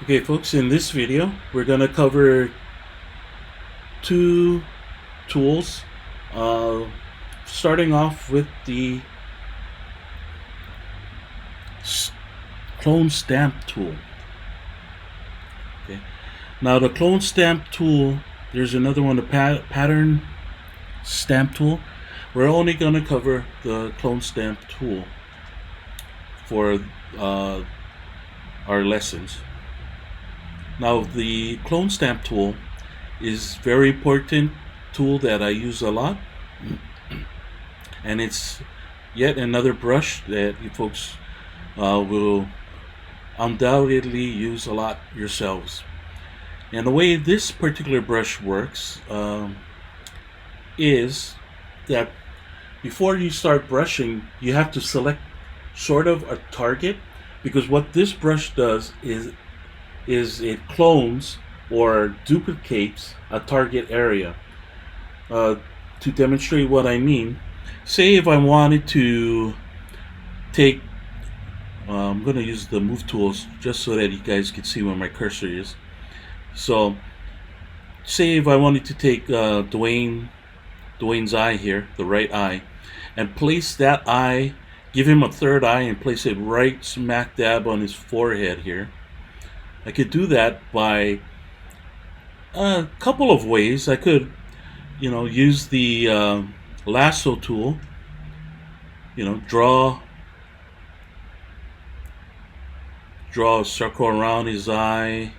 Okay, folks, in this video, we're going to cover two tools. Uh, Starting off with the s- clone stamp tool. Okay. Now, the clone stamp tool, there's another one, the pattern stamp tool. We're only going to cover the clone stamp tool for uh, our lessons. Now, the clone stamp tool is very important tool that I use a lot, and it's yet another brush that you folks will undoubtedly use a lot yourselves. And the way this particular brush works is that before you start brushing, you have to select sort of a target, because what this brush does is it clones or duplicates a target area. Uh, to demonstrate what I mean, say if I wanted to take, I'm going to use the move tools just so that you guys can see where my cursor is. So, say if I wanted to take Dwayne's eye here, the right eye, and place that eye, give him a third eye, and place it right smack dab on his forehead here. I could do that by a couple of ways. I could, use the lasso tool. Draw a circle around his eye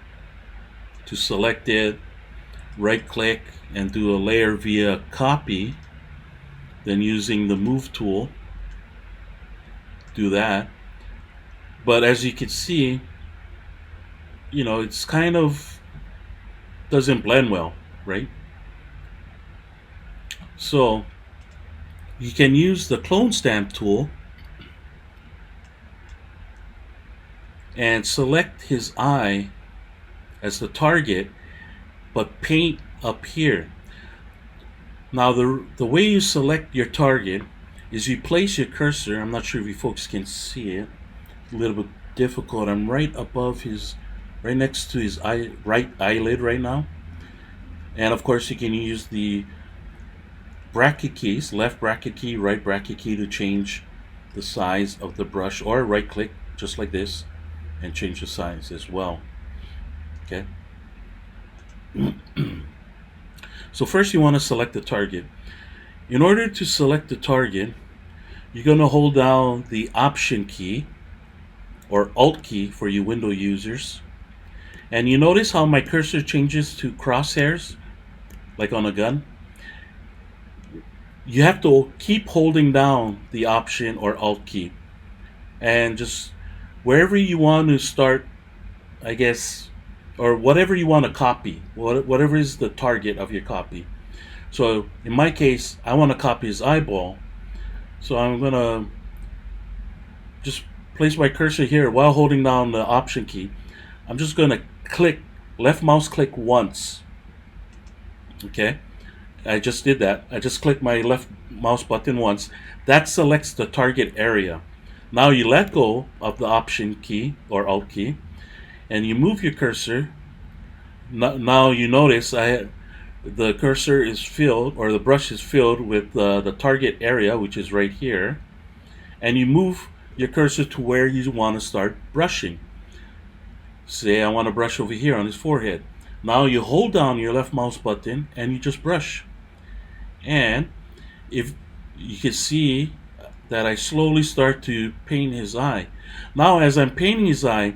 to select it, right click and do a layer via copy, then using the move tool do that. But as you can see, it's kind of doesn't blend well, right? So you can use the clone stamp tool and select his eye as the target, but paint up here. Now the way you select your target is you place your cursor. I'm not sure if you folks can see it. A little bit difficult. I'm right above right next to his right eyelid right now. And of course you can use the bracket keys, left bracket key, right bracket key, to change the size of the brush, or right click just like this and change the size as well. Okay. So first you want to select the target. In order to select the target, you're going to hold down the Option key or Alt key for you window users. And you notice how my cursor changes to crosshairs, like on a gun? You have to keep holding down the Option or Alt key. And just wherever you want to start, I guess, or whatever you want to copy, whatever is the target of your copy. So in my case, I want to copy his eyeball. So I'm going to just place my cursor here while holding down the Option key. I'm just going to click, left mouse click once. Okay, I just did that. I just clicked my left mouse button once. That selects the target area. Now you let go of the Option key or Alt key and you move your cursor. Now you notice the cursor is filled, or the brush is filled with the target area, which is right here. And you move your cursor to where you want to start brushing. Say I want to brush over here on his forehead. Now you hold down your left mouse button and you just brush. And if you can see that I slowly start to paint his eye. Now as I'm painting his eye,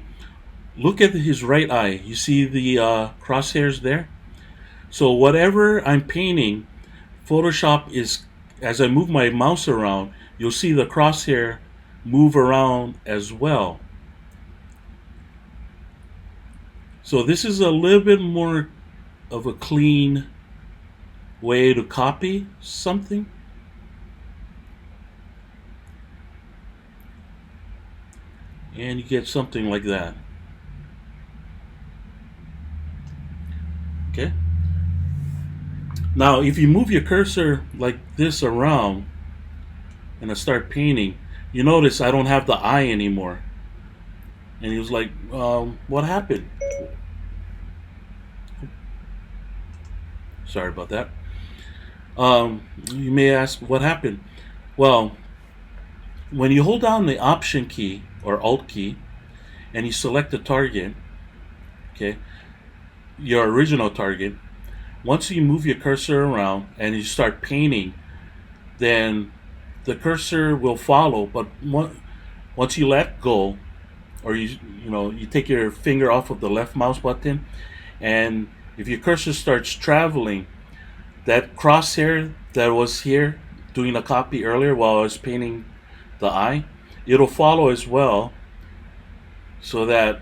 look at his right eye. You see the crosshairs there? So whatever I'm painting, Photoshop is, as I move my mouse around, you'll see the crosshair move around as well. So this is a little bit more of a clean way to copy something. And you get something like that. Okay. Now if you move your cursor like this around and I start painting, you notice I don't have the eye anymore. And he was like, what happened? Sorry about that. You may ask what happened. Well, when you hold down the Option key or Alt key and you select the target, okay, your original target, once you move your cursor around and you start painting, then the cursor will follow. But once you let go, or you take your finger off of the left mouse button, and if your cursor starts traveling, that crosshair that was here doing a copy earlier while I was painting the eye, it'll follow as well, so that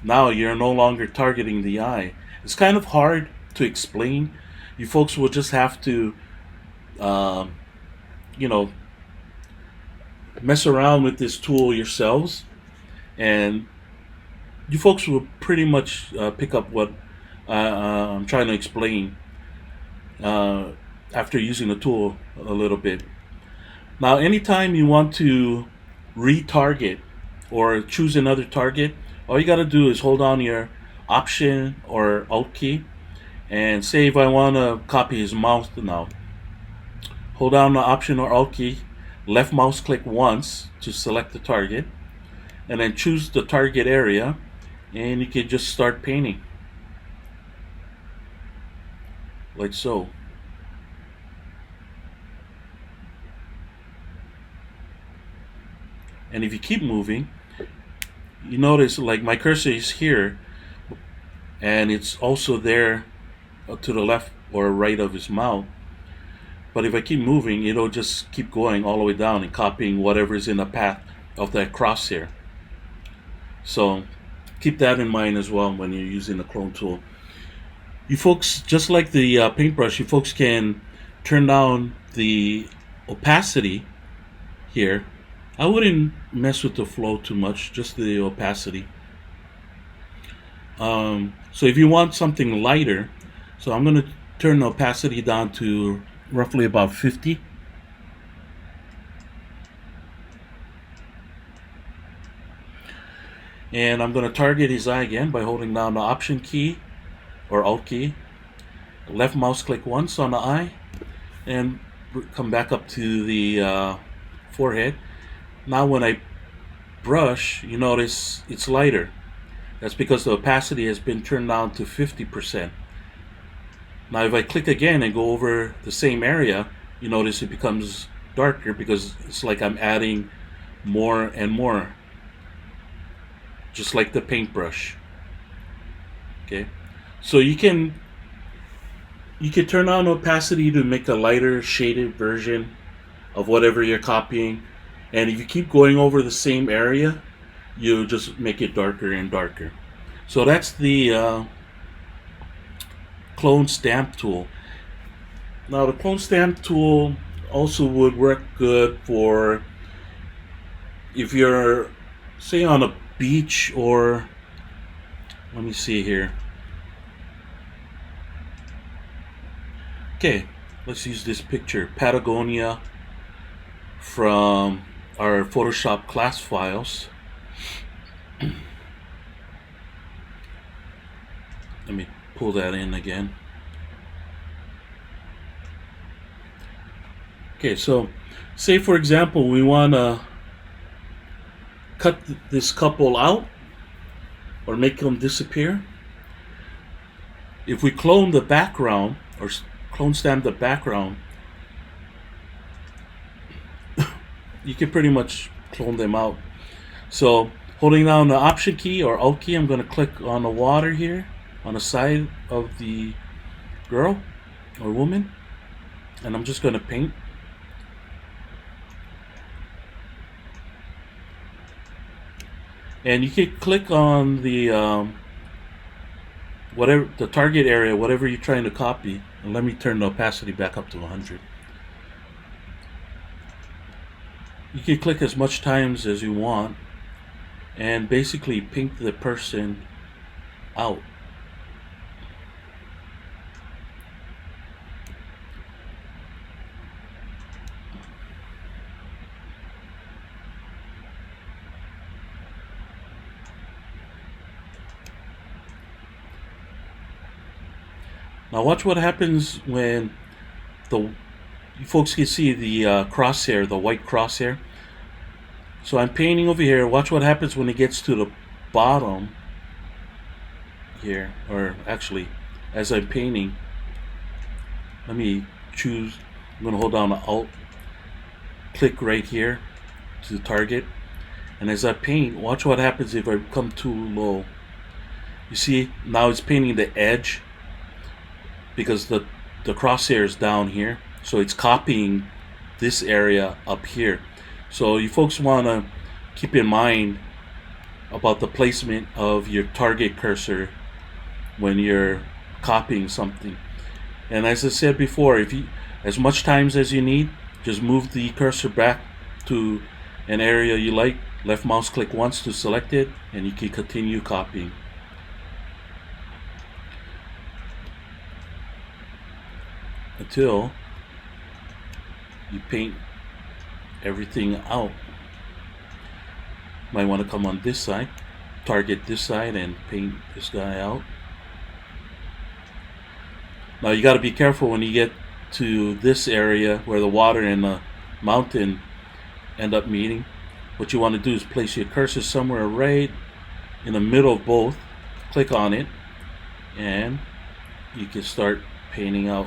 now you're no longer targeting the eye. It's kind of hard to explain. You folks will just have to, um, you know, mess around with this tool yourselves, and you folks will pretty much pick up what I'm trying to explain uh, after using the tool a little bit. Now, anytime you want to retarget or choose another target, all you got to do is hold on your Option or Alt key, and say if I want to copy his mouth now, hold down the Option or Alt key, left mouse click once to select the target, and then choose the target area, and you can just start painting like so. And if you keep moving, you notice like my cursor is here, and it's also there to the left or right of his mouth. But if I keep moving, it'll just keep going all the way down and copying whatever's in the path of that crosshair. So keep that in mind as well when you're using the clone tool. You folks, just like the paintbrush, you folks can turn down the opacity here. I wouldn't mess with the flow too much, just the opacity. So if you want something lighter, so I'm going to turn the opacity down to roughly about 50. And I'm going to target his eye again by holding down the Option key or Alt key. Left mouse click once on the eye, and come back up to the forehead. Now when I brush, you notice it's lighter. That's because the opacity has been turned down to 50%. Now if I click again and go over the same area, you notice it becomes darker because it's like I'm adding more and more, just like the paintbrush. Okay, so you can turn on opacity to make a lighter shaded version of whatever you're copying, and if you keep going over the same area, you just make it darker and darker. So that's the clone stamp tool. Now the clone stamp tool also would work good for if you're, say, on a beach, or let me see here. Okay, let's use this picture, Patagonia, from our Photoshop class files. Let me pull that in again. Okay, so say for example we want to cut this couple out or make them disappear. If we clone the background or clone stamp the background, you can pretty much clone them out. So holding down the Option key or Alt key, I'm going to click on the water here on the side of the girl or woman, and I'm just going to paint. And you can click on the whatever the target area, whatever you're trying to copy, and let me turn the opacity back up to 100. You can click as much times as you want and basically paint the person out. Now watch what happens when the you folks can see the crosshair, the white crosshair. So I'm painting over here. Watch what happens when it gets to the bottom here, or actually, as I'm painting, let me choose. I'm going to hold down the Alt, click right here to the target, and as I paint, watch what happens if I come too low. You see, now it's painting the edge because the crosshair is down here, so it's copying this area up here. So you folks want to keep in mind about the placement of your target cursor when you're copying something. And as I said before, if you as much times as you need, just move the cursor back to an area you like. Left mouse click once to select it, and you can continue copying. Until you paint everything out. Might want to come on this side, target this side, and paint this guy out. Now you got to be careful when you get to this area where the water and the mountain end up meeting. What you want to do is place your cursor somewhere right in the middle of both. Click on it, and you can start painting out.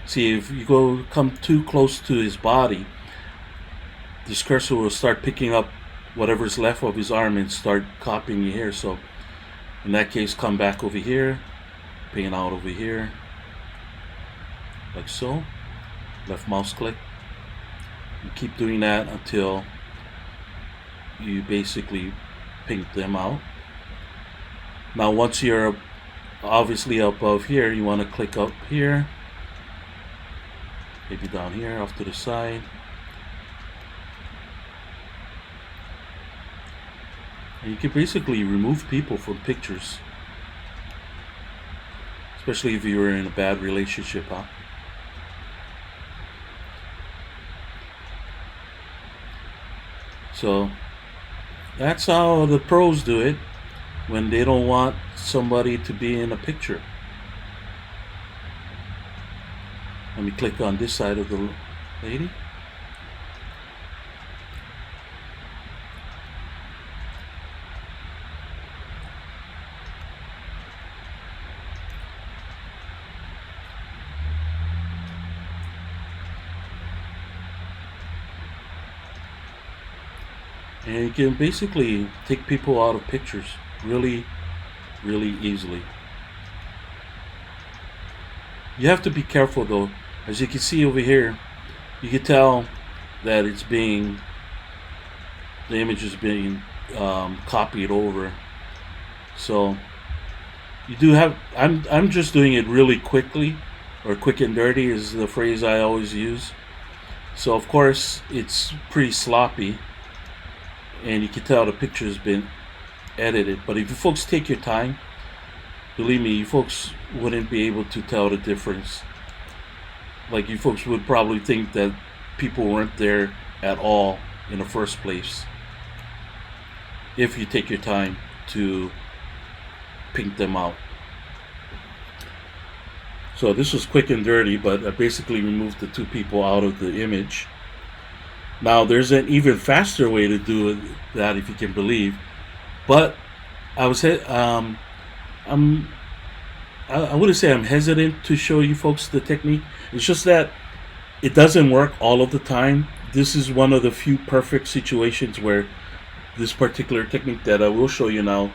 See, if you come too close to his body, this cursor will start picking up whatever's left of his arm and start copying your hair. So in that case, come back over here, paint out over here, like so. Left mouse click. You keep doing that until you basically paint them out. Now once you're obviously above here, you want to click up here, maybe down here off to the side. And you can basically remove people from pictures, especially if you were in a bad relationship, huh? So that's how the pros do it when they don't want somebody to be in a picture. Let me click on this side of the lady. And you can basically take people out of pictures really, really easily. You have to be careful though. As you can see over here, you can tell that the image is being copied over. So you do have. I'm just doing it really quickly, or quick and dirty is the phrase I always use. So of course it's pretty sloppy, and you can tell the picture's been edited. But if you folks take your time, believe me, you folks wouldn't be able to tell the difference. Like, you folks would probably think that people weren't there at all in the first place if you take your time to paint them out. So this was quick and dirty, but I basically removed the two people out of the image. Now there's an even faster way to do that, if you can believe. But I wouldn't say I'm hesitant to show you folks the technique. It's just that it doesn't work all of the time. This is one of the few perfect situations where this particular technique that I will show you now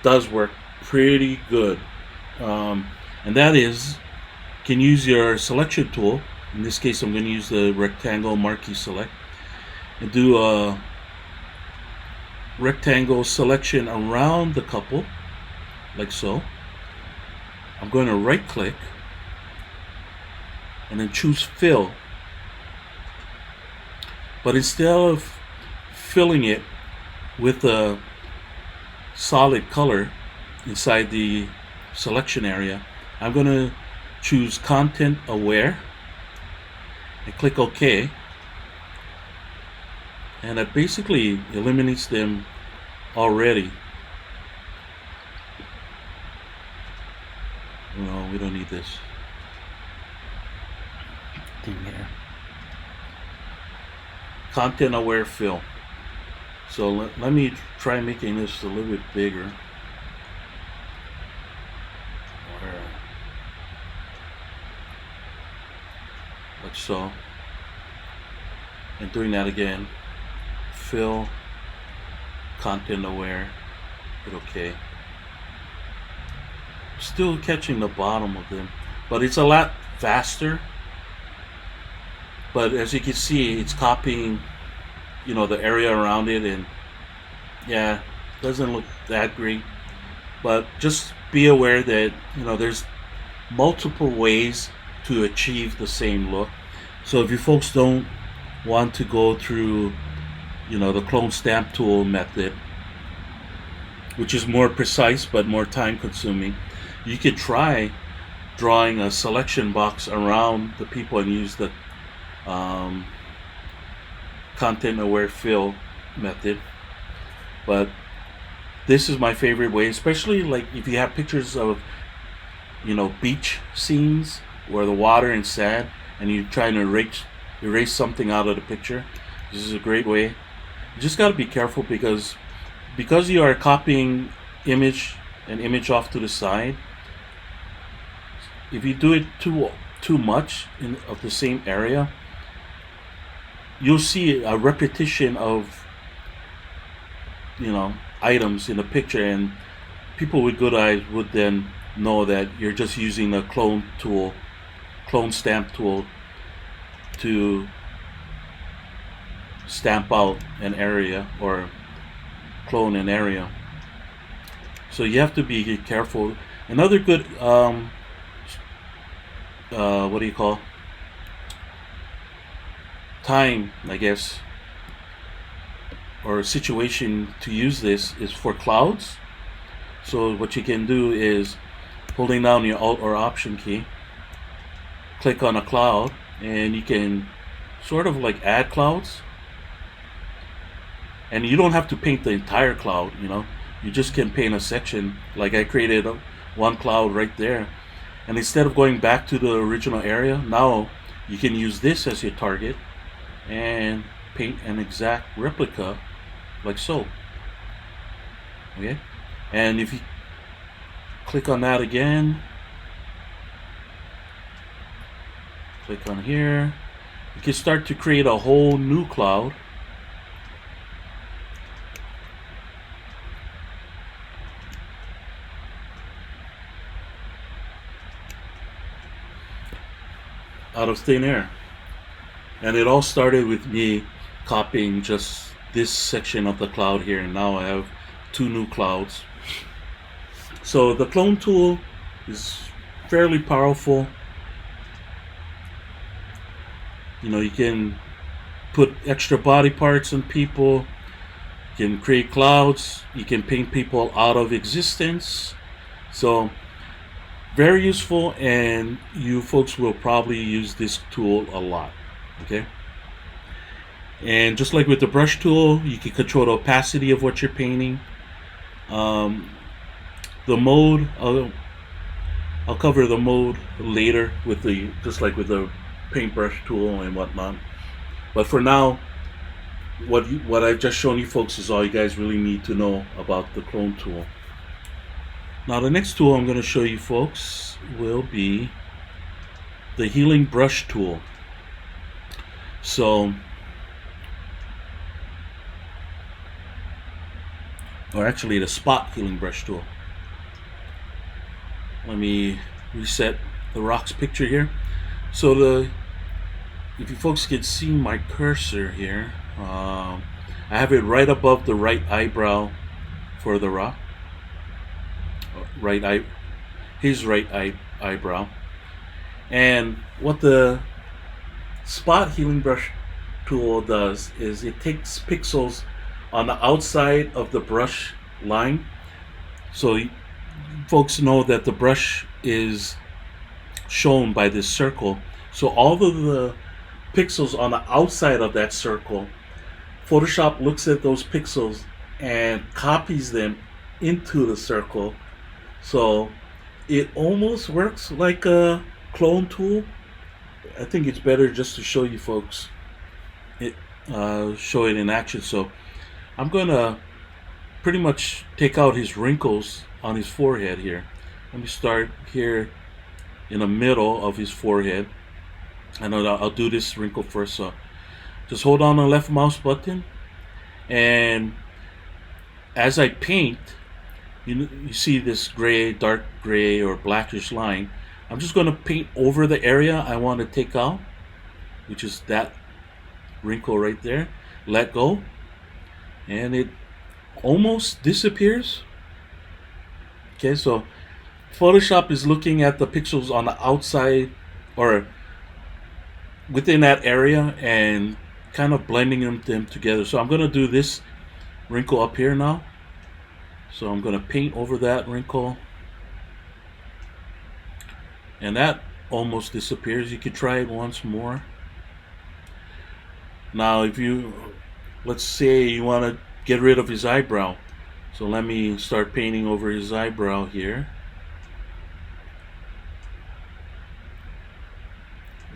does work pretty good. And that is, you can use your selection tool. In this case, I'm going to use the rectangle marquee select and do a rectangle selection around the couple, like so. I'm going to right click and then choose fill. But instead of filling it with a solid color inside the selection area, I'm going to choose content aware and click OK. And that basically eliminates them already. this thing here. Content aware fill. So let me try making this a little bit bigger. Like so. And doing that again. Fill, content aware, hit OK. Still catching the bottom of them, but it's a lot faster. But as you can see, it's copying, the area around it, and yeah, doesn't look that great. But just be aware that there's multiple ways to achieve the same look. So if you folks don't want to go through the clone stamp tool method, which is more precise but more time consuming, you could try drawing a selection box around the people and use the content aware fill method. But this is my favorite way, especially like if you have pictures of beach scenes where the water and sand and you're trying to erase something out of the picture. This is a great way. You just got to be careful because you are copying an image off to the side. If you do it too much of the same area, you'll see a repetition of items in the picture, and people with good eyes would then know that you're just using a clone stamp tool to stamp out an area or clone an area. So you have to be careful. Another good what do you call time, I guess, or situation to use this is for clouds. So what you can do is holding down your Alt or Option key, click on a cloud, and you can sort of like add clouds. And you don't have to paint the entire cloud, you just can paint a section. Like I created one cloud right there, and instead of going back to the original area, now you can use this as your target and paint an exact replica like so. Okay, and if you click on that again, click on here, you can start to create a whole new cloud. Out of thin air. And it all started with me copying just this section of the cloud here, and now I have two new clouds. So the clone tool is fairly powerful. You can put extra body parts on people, you can create clouds, you can paint people out of existence. So very useful, and you folks will probably use this tool a lot. Okay, and just like with the brush tool, you can control the opacity of what you're painting. The mode, I'll cover the mode later with just like with the paintbrush tool and whatnot. But for now, what I've just shown you folks is all you guys really need to know about the clone tool. Now the next tool I'm going to show you folks will be the healing brush tool. So, or actually the spot healing brush tool. Let me reset the rocks picture here. So if you folks can see my cursor here, I have it right above the right eyebrow for the rock. His right eyebrow. And what the spot healing brush tool does is it takes pixels on the outside of the brush line. So folks know that the brush is shown by this circle. So all of the pixels on the outside of that circle, Photoshop looks at those pixels and copies them into the circle. So It almost works like a clone tool. I think it's better just to show you folks it, show it in action. So I'm gonna pretty much take out his wrinkles on his forehead here. Let me start here in the middle of his forehead. I know I'll do this wrinkle first. So just hold on the left mouse button, and as I paint, you see this gray, dark gray, or blackish line. I'm just going to paint over the area I want to take out, which is that wrinkle right there. Let go, and it almost disappears. Okay, so Photoshop is looking at the pixels on the outside or within that area and kind of blending them together. So I'm going to do this wrinkle up here now. So I'm going to paint over that wrinkle, and that almost disappears. You could try it once more. Now if you, let's say you want to get rid of his eyebrow, so let me start painting over his eyebrow here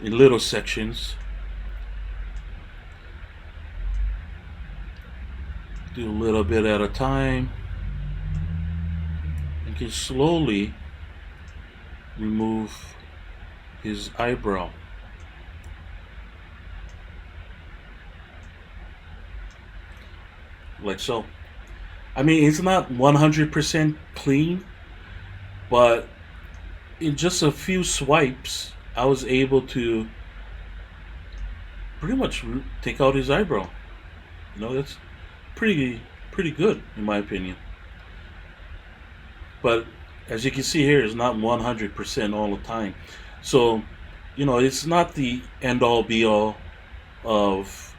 in little sections. Do a little bit at a time. And can slowly remove his eyebrow. Like so. I mean, it's not 100% clean, but in just a few swipes, I was able to pretty much take out his eyebrow. That's pretty good in my opinion. But as you can see here, it's not 100% all the time. So, it's not the end all be all of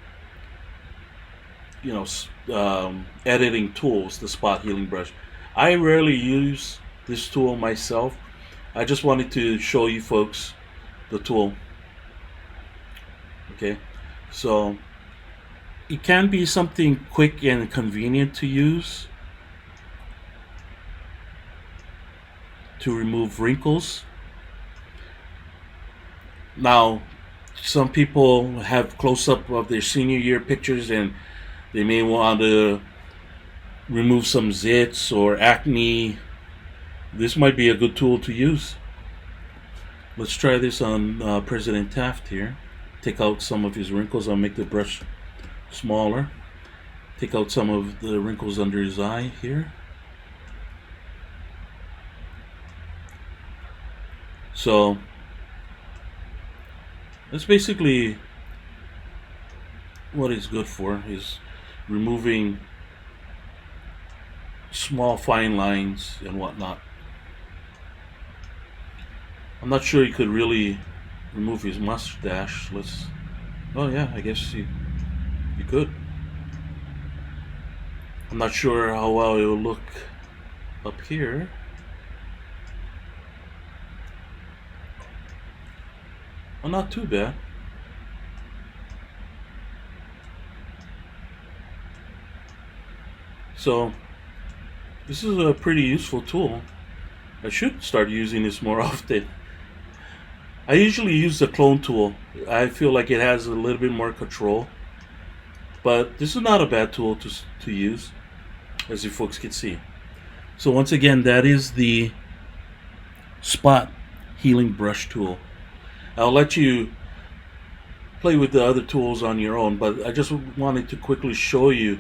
editing tools, the spot healing brush. I rarely use this tool myself. I just wanted to show you folks the tool. Okay, so it can be something quick and convenient to use to remove wrinkles. Now, some people have close-up of their senior year pictures, and they may want to remove some zits or acne. This might be a good tool to use. Let's try this on President Taft here. Take out some of his wrinkles. I'll make the brush smaller. Take out some of the wrinkles under his eye here. So that's basically what it's good for, is removing small fine lines and whatnot. I'm not sure you could really remove his mustache. Oh yeah, I guess you could. I'm not sure how well it will look up here. Well, not too bad. So this is a pretty useful tool. I should start using this more often. I usually use the clone tool. I feel like it has a little bit more control. But this is not a bad tool to use, as you folks can see. So once again, that is the spot healing brush tool. I'll let you play with the other tools on your own, but I just wanted to quickly show you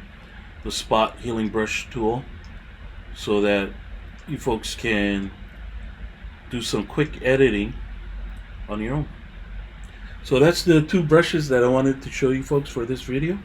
the spot healing brush tool so that you folks can do some quick editing on your own. So that's the two brushes that I wanted to show you folks for this video.